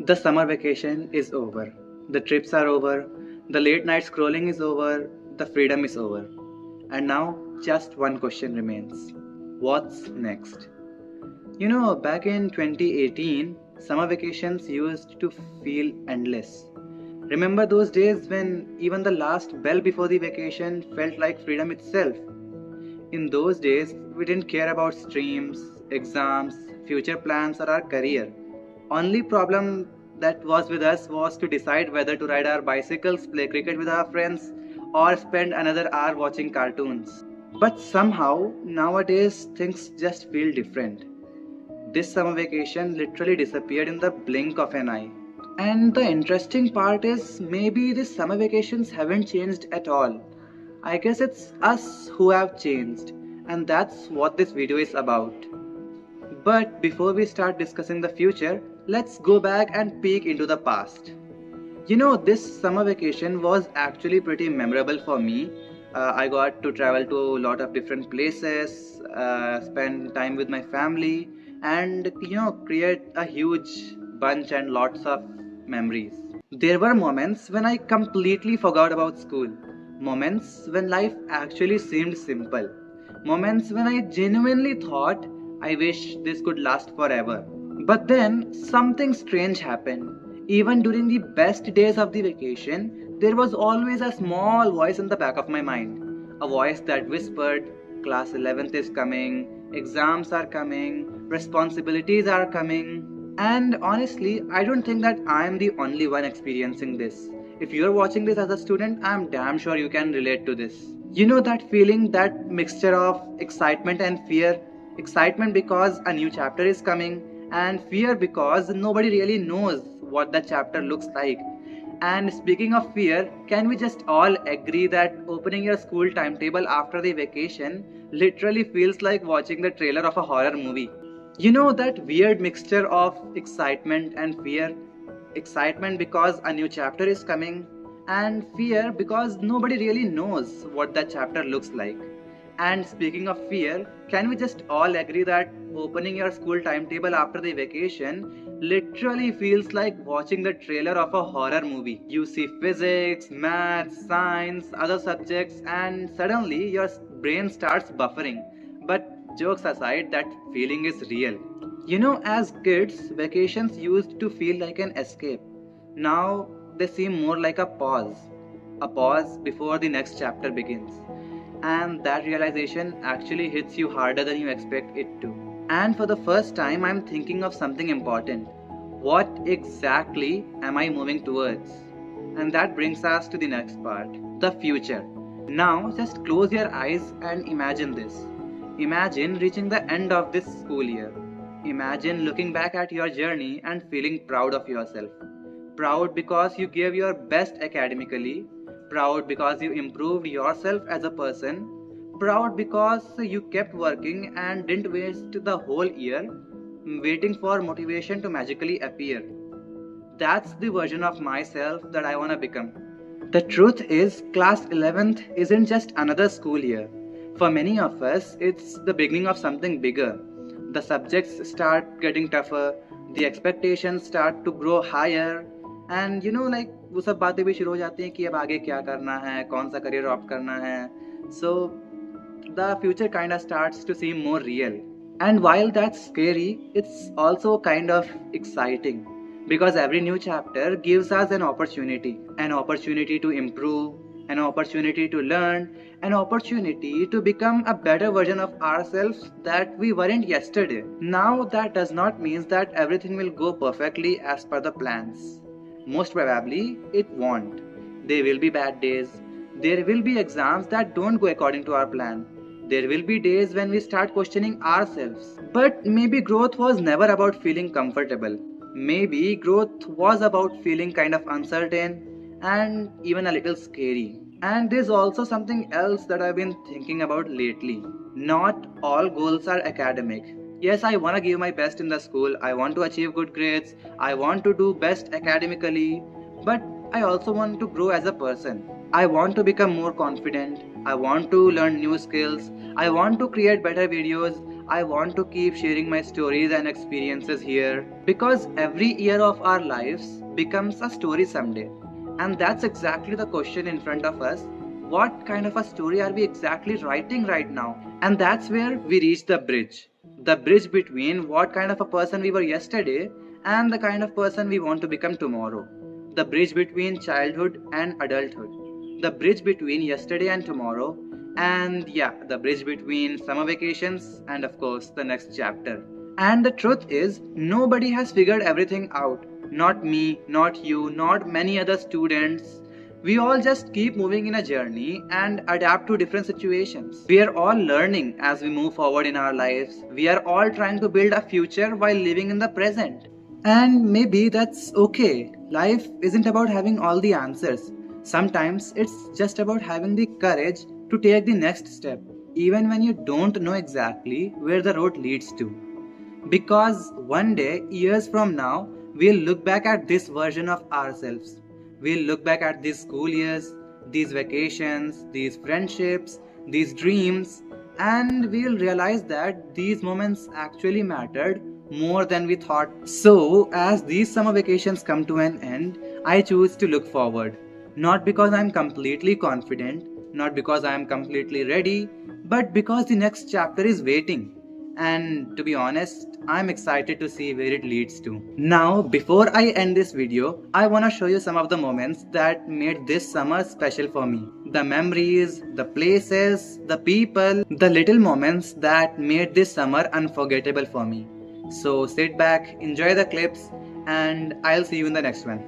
The summer vacation is over. The trips are over. The late night scrolling is over. The freedom is over. And now, just one question remains. What's next? Back in 2018, summer vacations used to feel endless. Remember those days when even the last bell before the vacation felt like freedom itself? In those days, we didn't care about streams, exams, future plans, or our career. Only problem that was with us was to decide whether to ride our bicycles, play cricket with our friends, or spend another hour watching cartoons. But somehow, nowadays, things just feel different. This summer vacation literally disappeared in the blink of an eye. And the interesting part is maybe these summer vacations haven't changed at all. I guess it's us who have changed, and that's what this video is about. But before we start discussing the future, let's go back and peek into the past. This summer vacation was actually pretty memorable for me. I got to travel to a lot of different places, spend time with my family, and create a huge bunch and lots of memories. There were moments when I completely forgot about school, moments when life actually seemed simple, moments when I genuinely thought I wish this could last forever. But then something strange happened. Even during the best days of the vacation, there was always a small voice in the back of my mind. A voice that whispered, Class 11th is coming, exams are coming, responsibilities are coming. And honestly, I don't think that I am the only one experiencing this. If you're watching this as a student, I'm damn sure you can relate to this. You know that feeling, that mixture of excitement and fear? Excitement because a new chapter is coming, and fear because nobody really knows what that chapter looks like. And speaking of fear, can we just all agree that opening your school timetable after the vacation literally feels like watching the trailer of a horror movie? That weird mixture of excitement and fear. Excitement because a new chapter is coming, and fear because nobody really knows what that chapter looks like. And speaking of fear, can we just all agree that opening your school timetable after the vacation literally feels like watching the trailer of a horror movie? You see physics, maths, science, other subjects, and suddenly your brain starts buffering. But jokes aside, that feeling is real. As kids, vacations used to feel like an escape. Now they seem more like a pause before the next chapter begins. And that realization actually hits you harder than you expect it to. And for the first time, I'm thinking of something important. What exactly am I moving towards? And that brings us to the next part, the future. Now, just close your eyes and imagine this. Imagine reaching the end of this school year. Imagine looking back at your journey and feeling proud of yourself. Proud because you gave your best academically, proud because you improved yourself as a person, proud because you kept working and didn't waste the whole year waiting for motivation to magically appear. That's the version of myself that I want to become. The truth is, class 11th isn't just another school year. For many of us, it's the beginning of something bigger. The subjects start getting tougher, the expectations start to grow higher, and वो सब बातें भी शुरू हो जाती हैं कि अब आगे क्या करना है, कौन सा करियर ऑप्ट करना है. So the future kind of starts to seem more real. And while that's scary, it's also kind of exciting because every new chapter gives us an opportunity to improve, an opportunity to learn, an opportunity to become a better version of ourselves that we weren't yesterday. Now, that does not mean that everything will go perfectly as per the plans. Most probably, it won't. There will be bad days. There will be exams that don't go according to our plan. There will be days when we start questioning ourselves. But maybe growth was never about feeling comfortable. Maybe growth was about feeling kind of uncertain and even a little scary. And there's also something else that I've been thinking about lately. Not all goals are academic. Yes, I want to give my best in the school. I want to achieve good grades. I want to do best academically. But I also want to grow as a person. I want to become more confident. I want to learn new skills. I want to create better videos. I want to keep sharing my stories and experiences here because every year of our lives becomes a story someday. And that's exactly the question in front of us. What kind of a story are we exactly writing right now? And that's where we reach the bridge. The bridge between what kind of a person we were yesterday and the kind of person we want to become tomorrow. The bridge between childhood and adulthood. The bridge between yesterday and tomorrow. And yeah, the bridge between summer vacations and of course the next chapter. And the truth is, nobody has figured everything out. Not me, not you, not many other students. We all just keep moving in a journey and adapt to different situations. We are all learning as we move forward in our lives. We are all trying to build a future while living in the present. And maybe that's okay. Life isn't about having all the answers. Sometimes it's just about having the courage to take the next step, even when you don't know exactly where the road leads to. Because one day, years from now, we'll look back at this version of ourselves. We'll look back at these school years, these vacations, these friendships, these dreams, and we'll realize that these moments actually mattered more than we thought. So, as these summer vacations come to an end, I choose to look forward. Not because I'm completely confident, not because I'm completely ready, but because the next chapter is waiting. And to be honest, I'm excited to see where it leads to. Now, before I end this video, I want to show you some of the moments that made this summer special for me. The memories, the places, the people, the little moments that made this summer unforgettable for me. So sit back, enjoy the clips, and I'll see you in the next one.